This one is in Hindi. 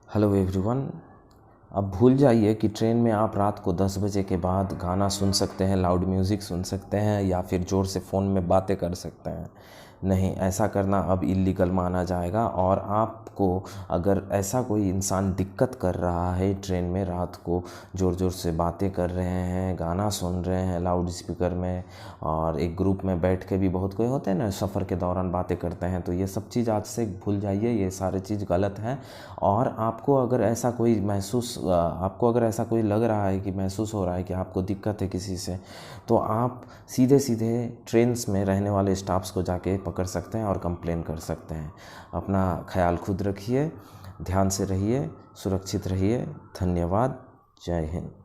Hello everyone. अब भूल जाइए कि ट्रेन में आप रात को 10 बजे के बाद गाना सुन सकते हैं, लाउड म्यूज़िक सुन सकते हैं या फिर ज़ोर से फ़ोन में बातें कर सकते हैं। नहीं, ऐसा करना अब इल्लीगल माना जाएगा। और आपको अगर ऐसा कोई इंसान दिक्कत कर रहा है ट्रेन में, रात को ज़ोर ज़ोर से बातें कर रहे हैं, गाना सुन रहे हैं लाउड स्पीकर में, और एक ग्रुप में बैठ के भी बहुत कोई होते हैं ना, सफ़र के दौरान बातें करते हैं, तो ये सब चीज़ आज से भूल जाइए। ये सारी चीज़ गलत है। और आपको अगर ऐसा कोई लग रहा है कि महसूस हो रहा है कि आपको दिक्कत है किसी से, तो आप सीधे सीधे ट्रेन्स में रहने वाले स्टाफ्स को जाके पकड़ सकते हैं और कंप्लेन कर सकते हैं। अपना ख्याल खुद रखिए, ध्यान से रहिए, सुरक्षित रहिए। धन्यवाद। जय हिंद।